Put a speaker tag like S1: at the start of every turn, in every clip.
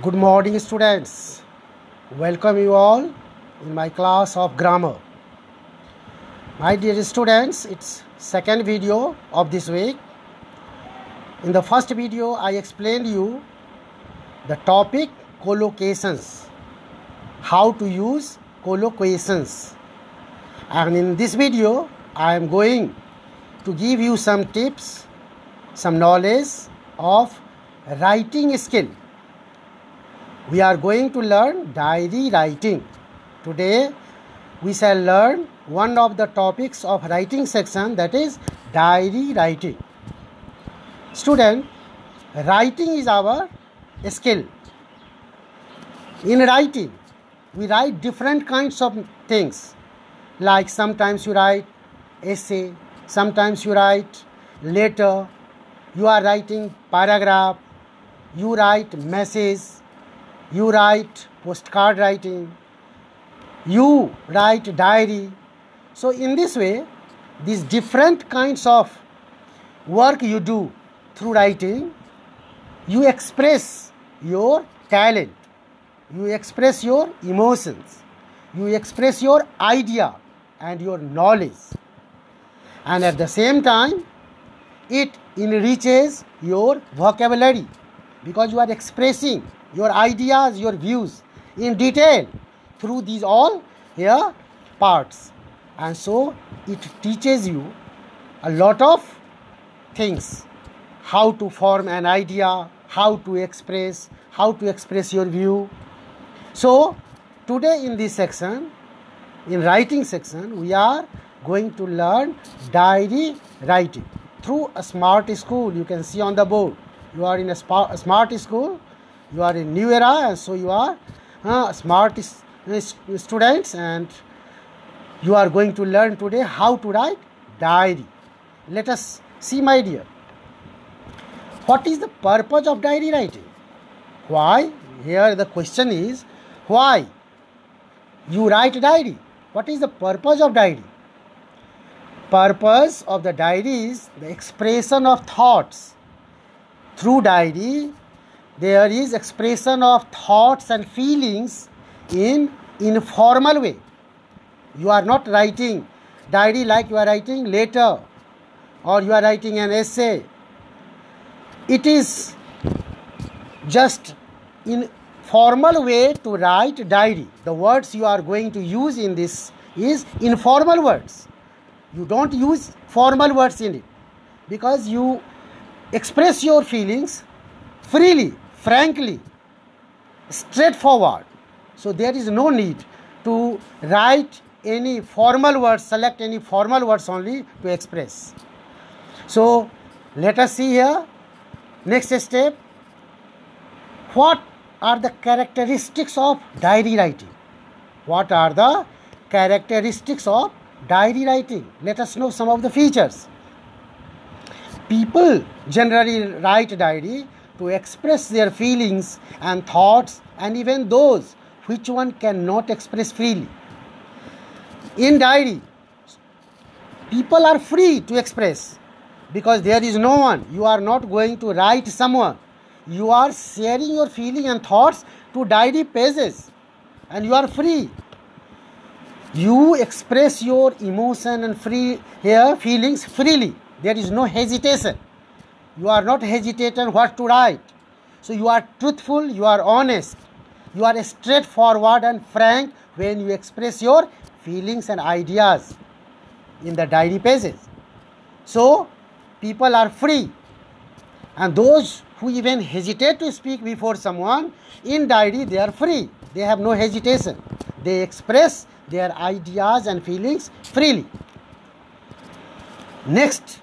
S1: Good morning, students. Welcome you all in my class of grammar. My dear students, it's second video of this week. In the first video, I explained you the topic collocations, how to use collocations. And in this video, I am going to give you some tips, some knowledge of writing skill. We are going to learn diary writing. Today we shall learn one of the topics of writing section, that is diary writing. Student, writing is our skill. In writing, we write different kinds of things. Like sometimes you write essay, sometimes you write letter, you are writing paragraph, you write message, you write postcard writing, you write diary. So in this way, these different kinds of work you do through writing, you express your talent, you express your emotions, you express your idea and your knowledge. And at the same time, it enriches your vocabulary because you are expressing your ideas, your views in detail through these all here parts. And so it teaches you a lot of things, how to form an idea, how to express your view. So today in this section, in writing section, we are going to learn diary writing through a smart school. You can see on the board, you are in a smart school. You are in new era, and so you are smart students, and you are going to learn today how to write diary. Let us see, my dear. What is the purpose of diary writing? Why? Here the question is, why you write diary? What is the purpose of diary? Purpose of the diary is the expression of thoughts. Through diary, there is expression of thoughts and feelings in informal way. You are not writing diary like you are writing letter or you are writing an essay. It is just in formal way to write diary. The words you are going to use in this is informal words. You don't use formal words in it because you express your feelings freely, frankly, straightforward. So there is no need to write any formal words, select any formal words only to express. So let us see here. Next step. What are the characteristics of diary writing? What are the characteristics of diary writing? Let us know some of the features. People generally write diary to express their feelings and thoughts, and even those which one cannot express freely. In diary, people are free to express because there is no one. You are not going to write someone. You are sharing your feeling and thoughts to diary pages, and you are free. You express your emotion and feelings freely. There is no hesitation. You are not hesitating what to write. So you are truthful, you are honest, you are straightforward and frank when you express your feelings and ideas in the diary pages. So people are free, and those who even hesitate to speak before someone, in diary they are free. They have no hesitation. They express their ideas and feelings freely. Next,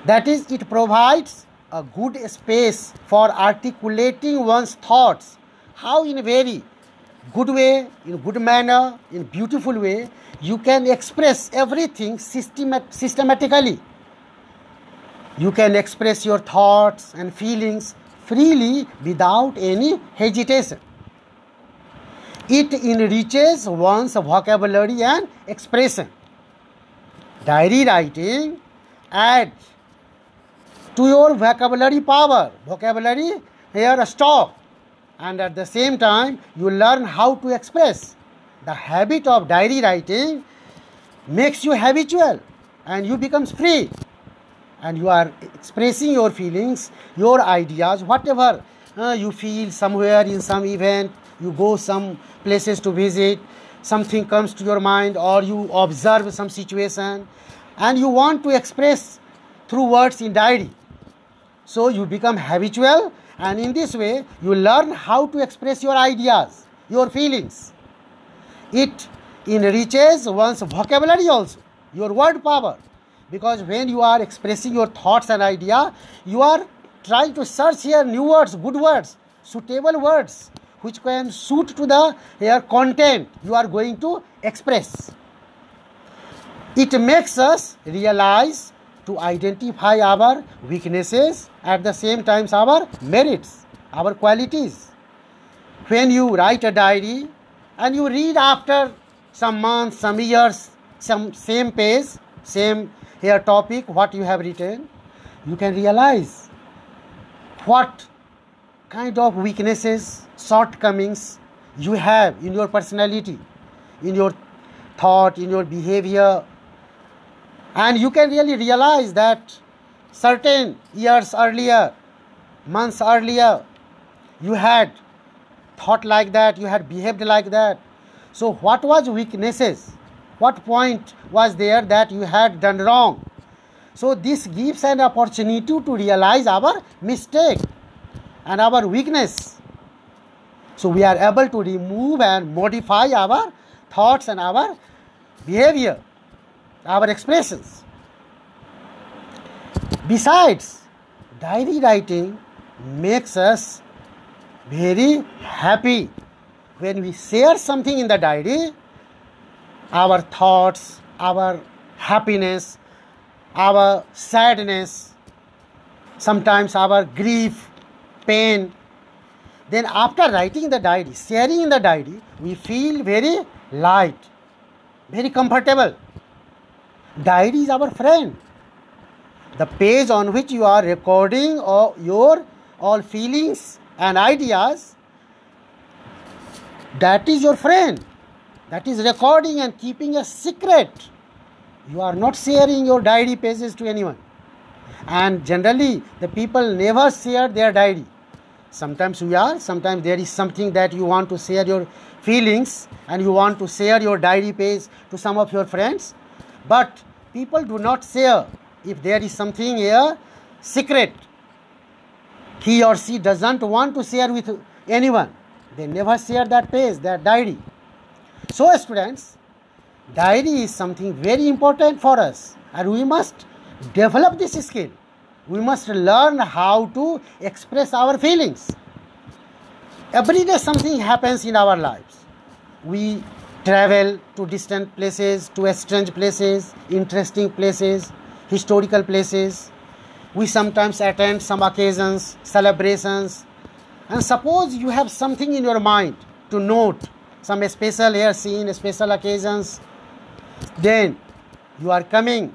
S1: that is, it provides a good space for articulating one's thoughts. How? In a very good way, in a good manner, in a beautiful way, you can express everything systematically. You can express your thoughts and feelings freely without any hesitation. It enriches one's vocabulary and expression. Diary writing adds to your vocabulary power. Vocabulary here stock. and at the same time you learn how to express. The habit of diary writing makes you habitual and you becomes free, and you are expressing your feelings, your ideas, whatever you feel somewhere in some event, you go some places to visit, something comes to your mind, or you observe some situation and you want to express through words in diary. So you become habitual, and in this way you learn how to express your ideas, your feelings. It enriches one's vocabulary also, your word power, because when you are expressing your thoughts and idea, you are trying to search here new words, good words, suitable words which can suit to the here content you are going to express. It makes us realize to identify our weaknesses, at the same time our merits, our qualities. When you write a diary and you read after some months, some years, some same page, same here topic, what you have written, you can realize what kind of weaknesses, shortcomings you have in your personality, in your thought, in your behavior. And you can really realize that certain years earlier, months earlier, you had thought like that, you had behaved like that. So what was weaknesses? What point was there that you had done wrong? So this gives an opportunity to realize our mistake and our weakness. So we are able to remove and modify our thoughts and our behavior, our expressions. Besides, diary writing makes us very happy. When we share something in the diary, our thoughts, our happiness, our sadness, sometimes our grief, pain, then after writing the diary, sharing in the diary, we feel very light, very comfortable. Diary is our friend. The page on which you are recording your all feelings and ideas, that is your friend. That is recording and keeping a secret. You are not sharing your diary pages to anyone. And generally, the people never share their diary. Sometimes we are, sometimes there is something that you want to share your feelings and you want to share your diary page to some of your friends. But people do not share if there is something here secret. He or she doesn't want to share with anyone. They never share that page, that diary. So students, diary is something very important for us, and we must develop this skill. We must learn how to express our feelings. Every day something happens in our lives. We travel to distant places, to strange places, interesting places, historical places. We sometimes attend some occasions, celebrations. And suppose you have something in your mind to note, some special here scene, special occasions. Then you are coming,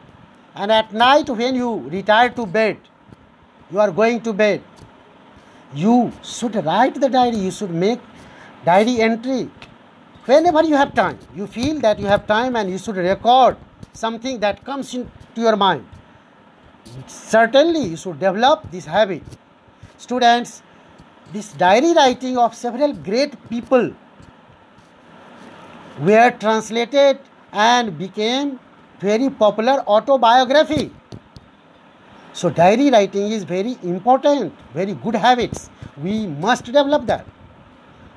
S1: and at night when you retire to bed, you are going to bed, you should write the diary, you should make diary entry. Whenever you have time, you feel that you have time, and you should record something that comes into your mind. Certainly you should develop this habit. Students, this diary writing of several great people were translated and became very popular autobiography. So diary writing is very important, very good habits. We must develop that,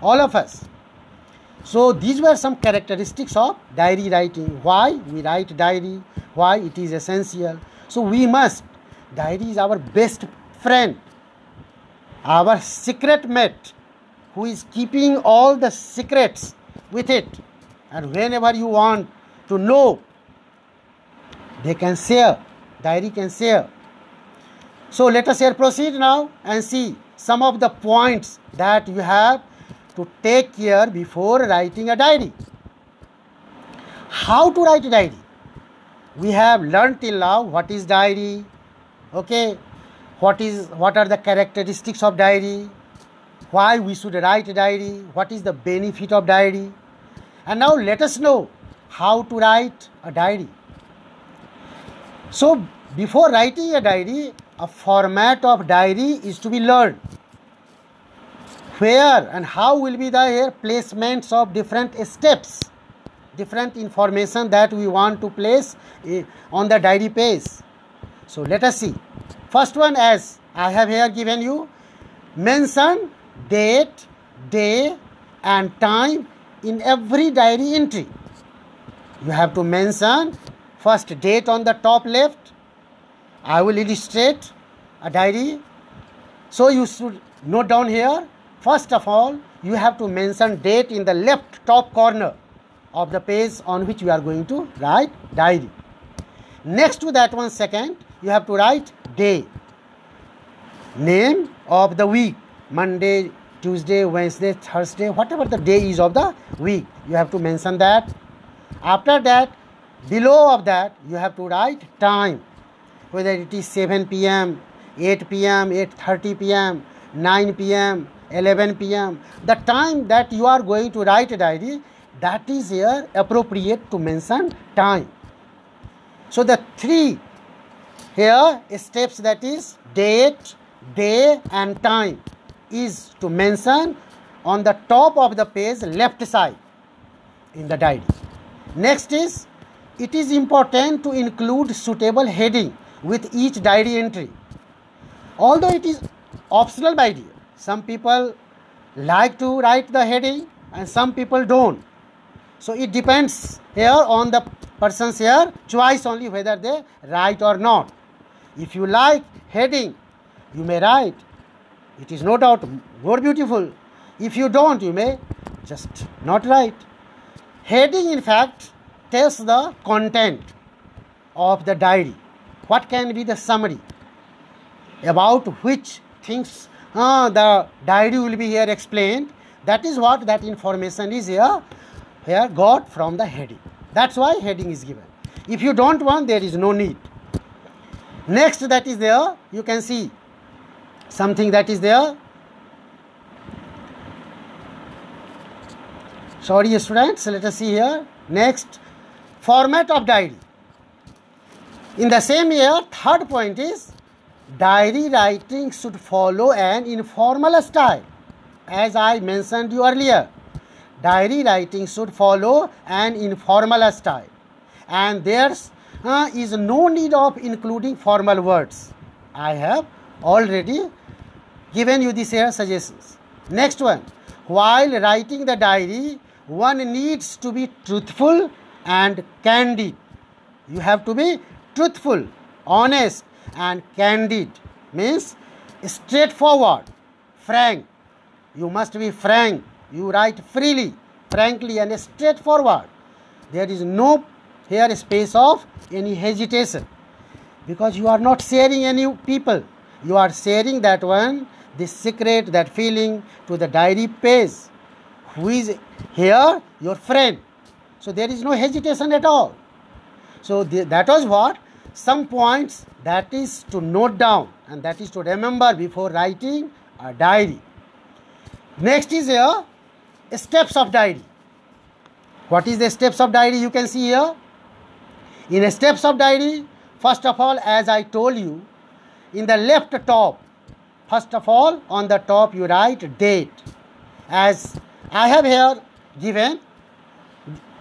S1: all of us. So these were some characteristics of diary writing. Why we write diary, why it is essential. So we must, diary is our best friend, our secret mate, who is keeping all the secrets with it. And whenever you want to know, they can share, diary can share. So let us here proceed now and see some of the points that you have to take care before writing a diary. How to write a diary? We have learned till now what is diary, okay, what are the characteristics of diary, why we should write a diary, what is the benefit of diary. And now let us know how to write a diary. So before writing a diary, a format of diary is to be learned. Where and how will be the placements of different steps, different information that we want to place on the diary page. So let us see. First one, as I have here given you, mention date, day and time in every diary entry. You have to mention first date on the top left. I will illustrate a diary. So you should note down here. First of all, you have to mention date in the left top corner of the page on which you are going to write diary. Next to that one, second, you have to write day. Name of the week, Monday, Tuesday, Wednesday, Thursday, whatever the day is of the week, you have to mention that. After that, below of that, you have to write time, whether it is 7 p.m., 8 p.m., 8:30 p.m., 9 p.m., 11 p.m. The time that you are going to write a diary, that is here appropriate to mention time. So the three here steps, that is date, day and time, is to mention on the top of the page left side in the diary. Next is, it is important to include suitable heading with each diary entry. Although it is optional, my dear, some people like to write the heading and some people don't. So it depends here on the person's here choice only whether they write or not. If you like heading, you may write. It is no doubt more beautiful. If you don't, you may just not write. Heading, in fact, tells the content of the diary. What can be the summary about which things the diary will be here explained. That is what that information is here got from the heading. That's why heading is given. If you don't want, there is no need. Next, that is there, you can see something that is there. Sorry students, let us see here. Next, format of diary. In the same year, third point is, diary writing should follow an informal style. As I mentioned you earlier, diary writing should follow an informal style, and there is no need of including formal words. I have already given you these here suggestions. Next one, while writing the diary, one needs to be truthful and candid. You have to be truthful, honest and candid, means straightforward, frank. You must be frank. You write freely, frankly and straightforward. There is no here space of any hesitation, because you are not sharing any people. You are sharing that one, this secret, that feeling to the diary page, who is here your friend. So there is no hesitation at all. So that was what some points that is to note down and that is to remember before writing a diary. Next is here steps of diary. What is the steps of diary? You can see here. In steps of diary, first of all, as I told you, in the left top, first of all, on the top you write date. As I have here given,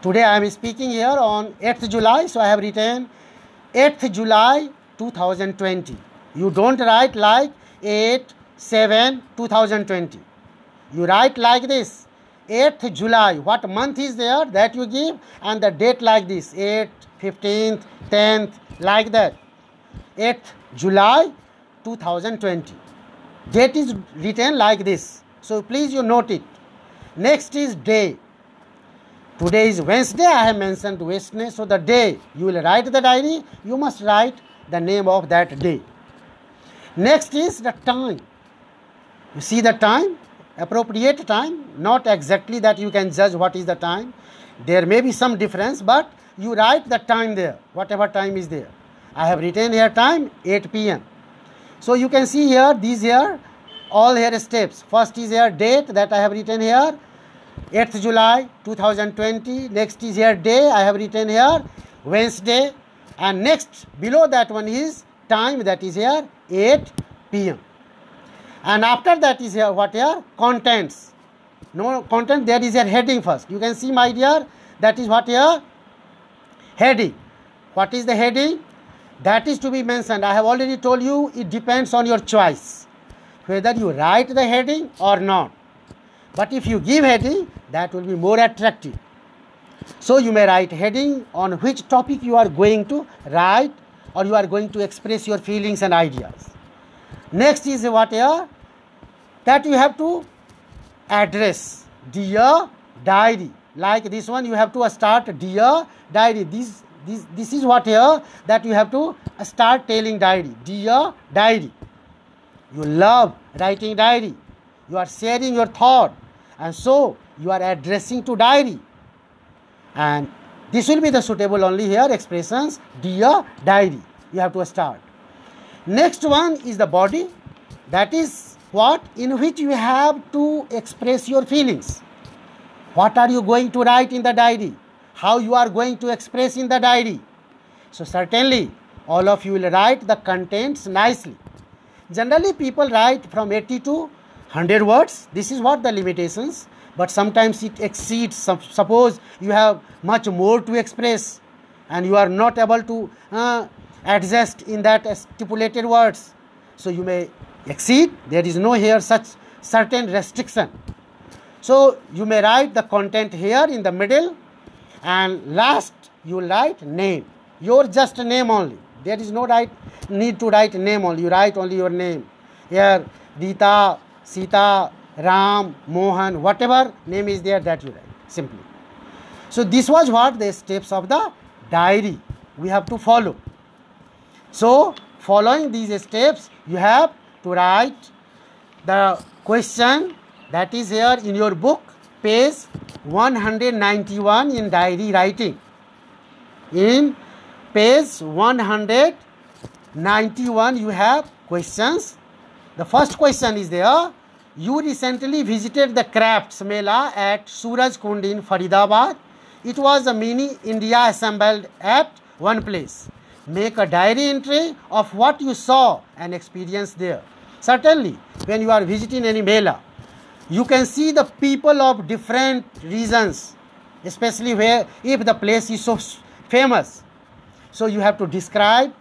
S1: today I am speaking here on 8th July, so I have written 8th July 2020. You don't write like 8/7/2020. You write like this, 8th July. What month is there that you give, and the date like this, 8th, 15th, 10th, like that. 8th July 2020. Date is written like this. So please you note it. Next is day. Today is Wednesday. I have mentioned Wednesday. So the day you will write the diary, you must write the name of that day. Next is the time. You see the time, appropriate time, not exactly that you can judge what is the time. There may be some difference, but you write the time there, whatever time is there. I have written here time 8 p.m. So you can see here, these here, all here steps. First is here date that I have written here, 8th July 2020. Next is here day, I have written here Wednesday, and next below that one is time, that is here 8 p.m. and after that is here what here, contents. No content, there is a heading first. You can see, my dear, that is what here, heading. What is the heading? That is to be mentioned. I have already told you it depends on your choice whether you write the heading or not. But if you give heading, that will be more attractive. So you may write heading on which topic you are going to write, or you are going to express your feelings and ideas. Next is what here, that you have to address. Dear diary, like this one you have to start dear diary. This is what here, that you have to start telling diary. Dear diary, you love writing diary, you are sharing your thought, and so you are addressing to diary, and this will be the suitable only here expressions. Dear diary, you have to start. Next one is the body, that is what, in which you have to express your feelings. What are you going to write in the diary? How you are going to express in the diary? So certainly all of you will write the contents nicely. Generally people write from 80 to 100 words. This is what the limitations, but sometimes it exceeds. Suppose you have much more to express and you are not able to adjust in that stipulated words, so you may exceed. There is no here such certain restriction. So you may write the content here in the middle, and last you will write name, your just name only. There is no need to write name only. You write only your name here, Rita, Sita, Ram, Mohan, whatever name is there, that you write simply. So this was what the steps of the diary we have to follow. So following these steps, you have to write the question that is here in your book, page 191 in diary writing. In page 191 you have questions. The first question is there. You recently visited the Crafts Mela at Suraj Kund in Faridabad. It was a mini India assembled at one place. Make a diary entry of what you saw and experienced there. Certainly, when you are visiting any Mela, you can see the people of different regions, especially where if the place is so famous. So you have to describe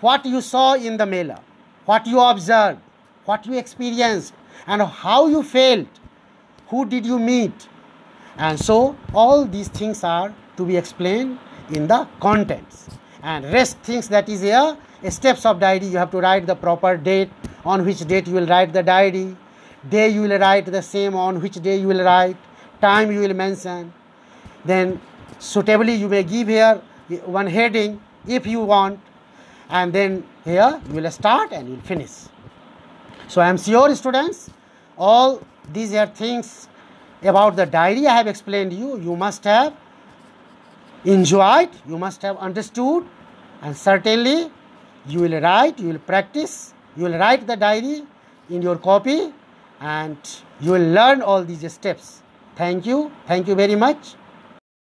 S1: what you saw in the Mela, what you observed, what you experienced, and how you felt, who did you meet. And so all these things are to be explained in the contents. And rest things, that is here, steps of diary, you have to write the proper date, on which date you will write the diary, day you will write the same, on which day you will write, time you will mention. Then suitably you may give here one heading if you want, and then here you will start and you will finish. So I am sure, students, all these are things about the diary I have explained you. You must have enjoyed, you must have understood, and certainly you will write, you will practice, you will write the diary in your copy, and you will learn all these steps. Thank you very much.